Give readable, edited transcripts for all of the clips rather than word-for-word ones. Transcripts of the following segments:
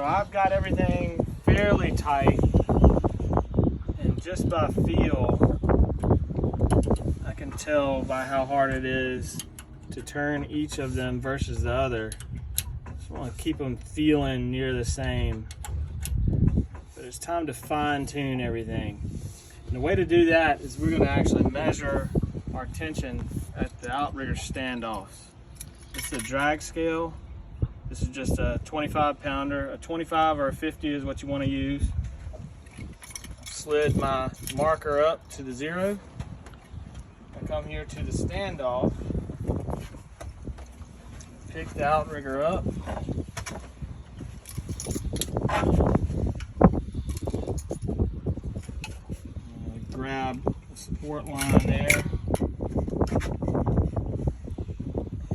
So I've got everything fairly tight, and just by feel, I can tell by how hard it is to turn each of them versus the other. Just want to keep them feeling near the same. But it's time to fine tune everything. And the way to do that is we're going to actually measure our tension at the Outrigger standoffs. This is a drag scale. This is just a 25 pounder. A 25 or a 50 is what you want to use. I've slid my marker up to the 0. I come here to the standoff, pick the Outrigger up, grab the support line there,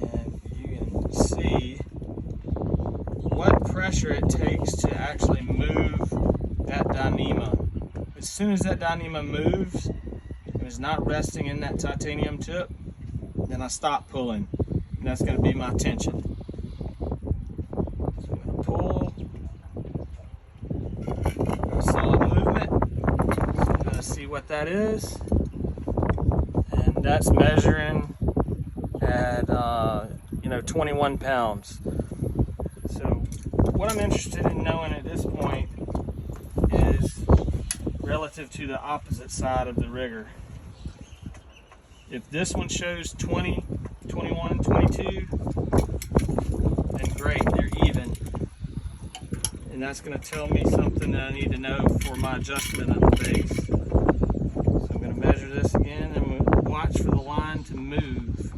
and you can see what pressure it takes to actually move that Dyneema. As soon as that Dyneema moves and is not resting in that titanium tip, then I stop pulling, and that's going to be my tension. So I'm going to pull, a solid movement. So I'm going to see what that is, and that's measuring at 21 pounds. So what I'm interested in knowing at this point is relative to the opposite side of the rigger. If this one shows 20, 21, 22, then great, they're even. And that's going to tell me something that I need to know for my adjustment of the base. So I'm going to measure this again and watch for the line to move.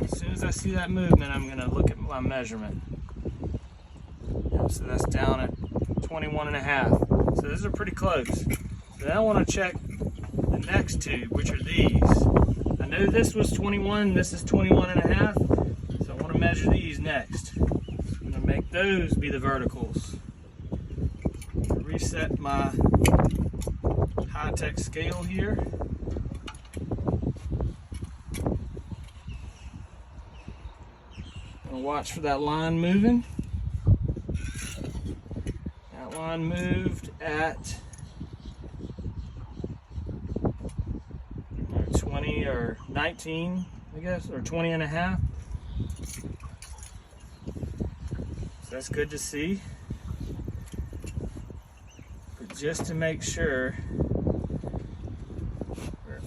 As soon as I see that movement, I'm going to look at my measurement. So that's down at 21.5. So these are pretty close. So now I want to check the next two, which are these. I know this was 21, this is 21.5, so I want to measure these next. I'm going to make those be the verticals. Reset my high-tech scale here. I'm going to watch for that line moving. That line moved at 20 or 19, I guess, or 20.5. So that's good to see. But just to make sure we're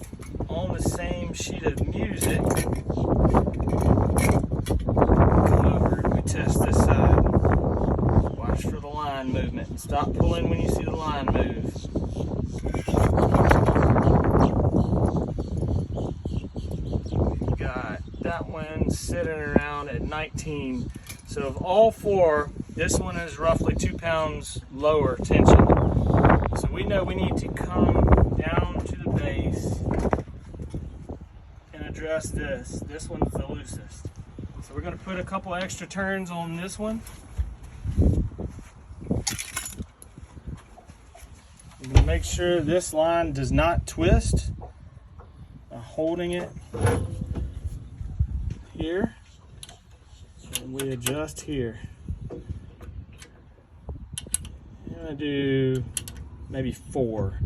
on the same sheet of music, come over and we test this side. Watch for the line movement and stop pulling when you see the line move. That one sitting around at 19. So of all four, this one is roughly 2 pounds lower tension. So we know we need to come down to the base and address this. This one's the loosest. So we're going to put a couple extra turns on this one. We're going to make sure this line does not twist by holding it here, and we adjust here. I'm gonna do maybe 4.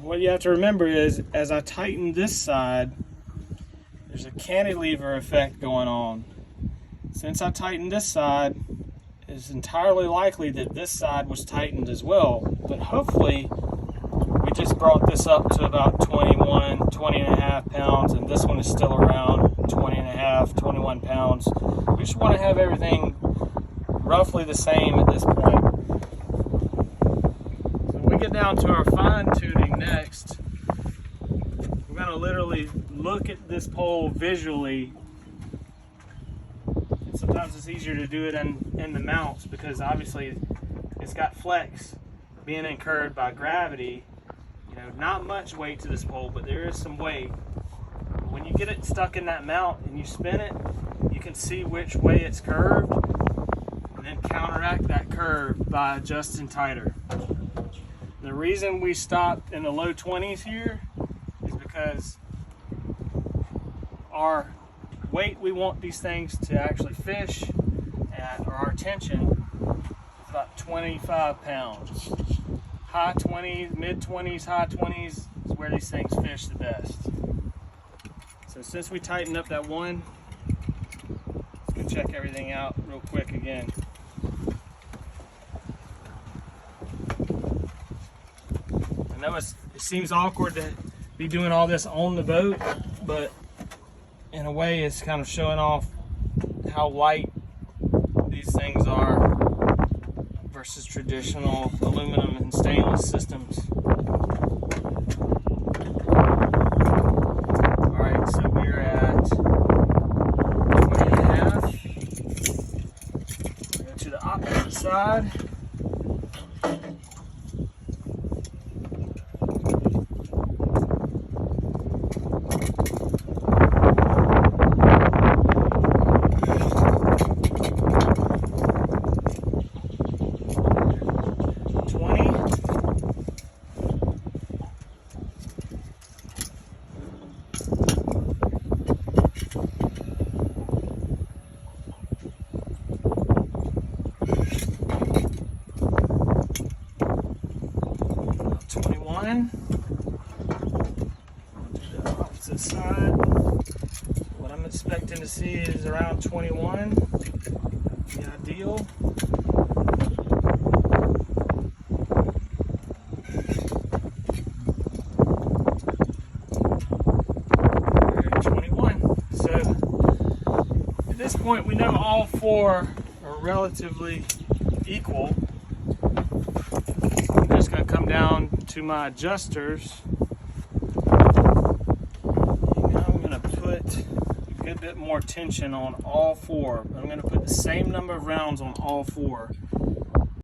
What you have to remember is, as I tighten this side, there's a cantilever effect going on. Since I tightened this side, it's entirely likely that this side was tightened as well, but hopefully we just brought this up to about 20.5 pounds, and this one is still around 20.5, 21 pounds. We just want to have everything roughly the same at this point. So when we get down to our fine tuning next, we're going to literally look at this pole visually. Sometimes it's easier to do it in the mounts because obviously it's got flex being incurred by gravity. Not much weight to this pole, but there is some weight. When you get it stuck in that mount and you spin it, you can see which way it's curved and then counteract that curve by adjusting tighter. The reason we stopped in the low 20s here is because our weight we want these things to actually fish at, or our tension, is about 25 pounds. High 20s, mid 20s, high 20s is where these things fish the best. So since we tightened up that one, let's go check everything out real quick again. I know it seems awkward to be doing all this on the boat, but in a way it's kind of showing off how light these things are versus traditional aluminum and stainless systems. Alright, so we're at 20.5. Go to the opposite side. To the opposite side. What I'm expecting to see is around 21. The ideal. We're at 21. So at this point, we know all four are relatively equal. I'm just going to come down to my adjusters. And I'm going to put a good bit more tension on all four. I'm going to put the same number of rounds on all four.